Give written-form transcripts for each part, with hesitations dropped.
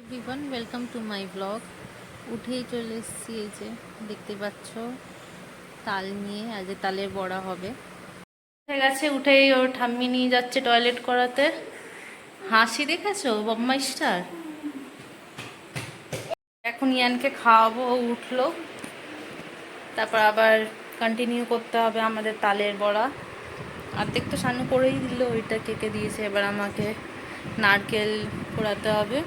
Everyone welcome to my blog. উঠেই চলে এসেছি, এই যে দেখতে পাচ্ছ তাল নিয়ে, আজ তালের বড়া হবে। উঠে গেছে, উঠেই ওর ঠাম্মি নিয়ে যাচ্ছে টয়লেট করাতে। হাসি দেখেছো বদমাইশটার। এখন ইয়ানকে খাওয়াবো, ও উঠলো, তারপর আবার কন্টিনিউ করতে হবে আমাদের তালের বড়া। অর্ধেক তো সানু করেই দিল, ওইটা কেটে দিয়েছে, এবার আমাকে নারকেল কোড়াতে হবে,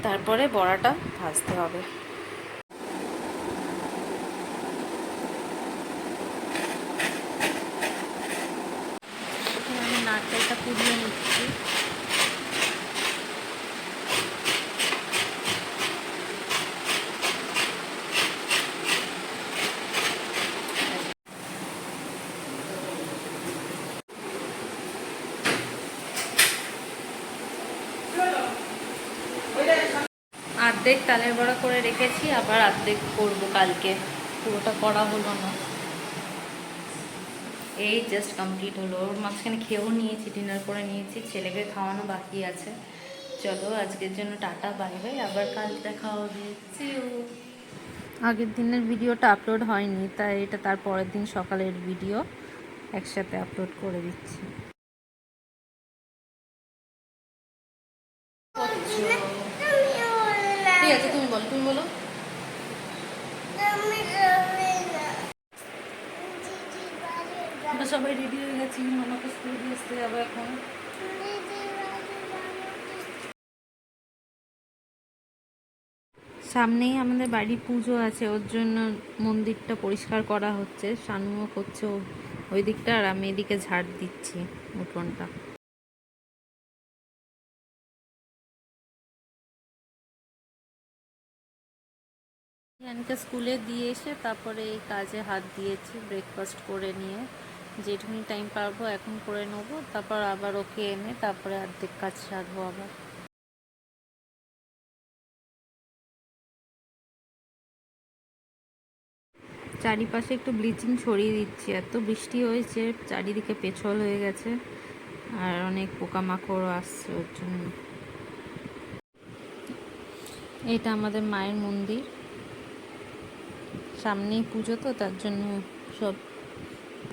তারপরে বড়াটা ভাজতে হবে। আমি নারকেলটা কুড়িয়ে নিচ্ছি। অর্ধেক তালের বড়া করে রেখেছি, আবার অর্ধেক করবো কালকে, পুরোটা করা হলো না। এই জাস্ট কমপ্লিট হলো, ওর মাঝখানে খেয়েও নিয়েছি, ডিনার করে নিয়েছি, ছেলেকে খাওয়ানো বাকি আছে। চলো আজকের জন্য টাটা, বাই বাই, আবার কাল দেখা হবে। আগের দিনের ভিডিওটা আপলোড হয়নি, তাই এটা তার পরের দিন সকালের ভিডিও, একসাথে আপলোড করে দিচ্ছি। ঠিক আছে, তুমি বলো, তুমি বলো। আমরা সবাই রেডি হয়ে গেছি, মামাকে স্কুল দিয়ে আসতে যাবো এখন। সামনেই আমাদের বাড়ি পুজো আছে, ওর জন্য মন্দিরটা পরিষ্কার করা হচ্ছে, শানুও করছে ওই দিকটা, আর আমি এদিকে ঝাড় দিচ্ছি উঠোনটা। ইয়ানকে স্কুলে দিয়ে এসে তারপরে এই কাজে হাত দিয়েছি, ব্রেকফাস্ট করে নিয়ে যেটুকুনি টাইম পারবো এখন করে নেবো, তারপর আবার ওকে এনে তারপরে অর্ধেক কাজ সারবো আবার। চারিপাশে একটু ব্লিচিং ছড়িয়ে দিচ্ছি, এত বৃষ্টি হয়েছে চারিদিকে পেছল হয়ে গেছে, আর অনেক পোকামাকড়ও আসছে ওর জন্য। এটা আমাদের মায়ের মন্দির, সামনেই পুজো তো তার জন্য সব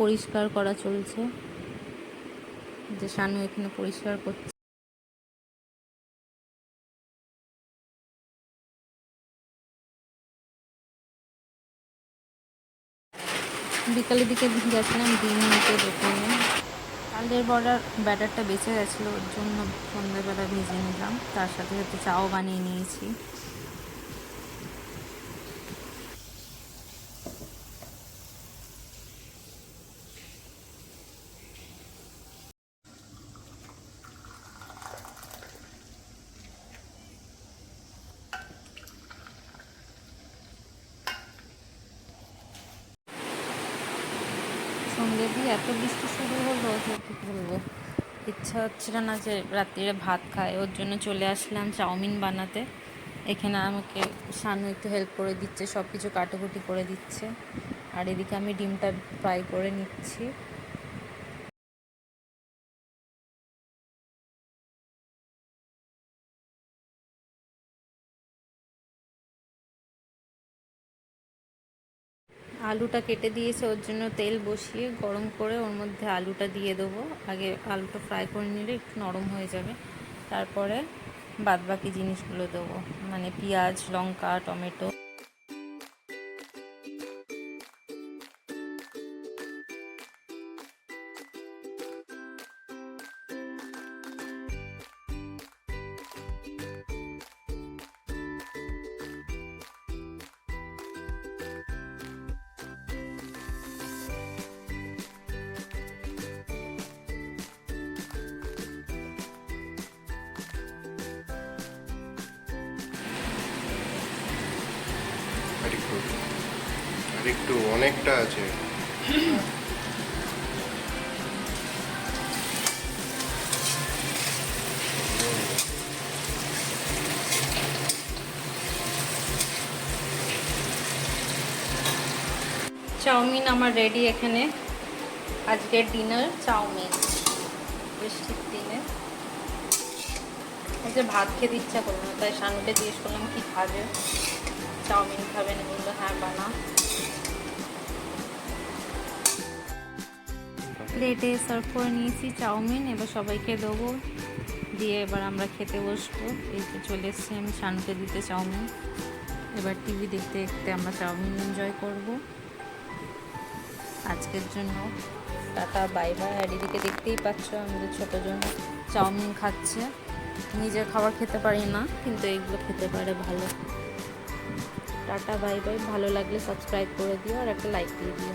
পরিষ্কার করা চলছে, যে শানু এখানে পরিষ্কার করছে। বিকালের দিকে গেছিলাম ডিম নিতে দোকানে, তালের বড়ার ব্যাটারটা বেঁচে গেছিলো, ওর জন্য সন্ধ্যাবেলা ভেজে নিলাম, তার সাথে সাথে চাও বানিয়ে নিয়েছি। সন্ধ্যে দিয়ে এত বৃষ্টি শুরু হলো যে কী বলবো, ইচ্ছা হচ্ছিল না যে রাত্রিরে ভাত খায়, ওর জন্য চলে আসলাম চাউমিন বানাতে। এখানে আমাকে শানু একটু হেল্প করে দিচ্ছে, সব কিছু কাটাকুটি করে দিচ্ছে, আর এদিকে আমি ডিমটা ফ্রাই করে নিচ্ছি। আলুটা কেটে দিয়েছে, ওর জন্য তেল বসিয়ে গরম করে ওর মধ্যে আলুটা দিয়ে দেবো। আগে আলুটা ফ্রাই করে নিলে একটু নরম হয়ে যাবে, তারপরে বাদবাকি জিনিসগুলো দেবো, মানে পেঁয়াজ, লঙ্কা, টমেটো। আরেকটু অনেকটা আছে। চাউমিন আমার রেডি এখানে, আজকের ডিনার চাউমিন বৃষ্টির দিনে। যে ভাত খেতে ইচ্ছা করলো না, তাই শানুকে জিজ্ঞেস করলাম কি খাবে, চাউমিন খাবে না, বললো হ্যাঁ বানা। প্লেটে সার্ভ করে নিয়েছি চাউমিন, এবার সবাইকে দেবো, দিয়ে এবার আমরা খেতে বসবো। এই তো চলে এসেছি আমি শানুকে দিতে চাউমিন। এবার টিভি দেখতে দেখতে আমরা চাউমিন এনজয় করব। আজকের জন্য টাটা বাই বাই। আর এদিকে দেখতেই পাচ্ছ আমাদের ছোটোজন চাউমিন খাচ্ছে। নিজের খাবার খেতে পারি না, কিন্তু এগুলো খেতে পারে ভালো। Tata bye bye. ভালো লাগলে সাবস্ক্রাইব করে দিও আর একটা লাইক দিয়ে দিও।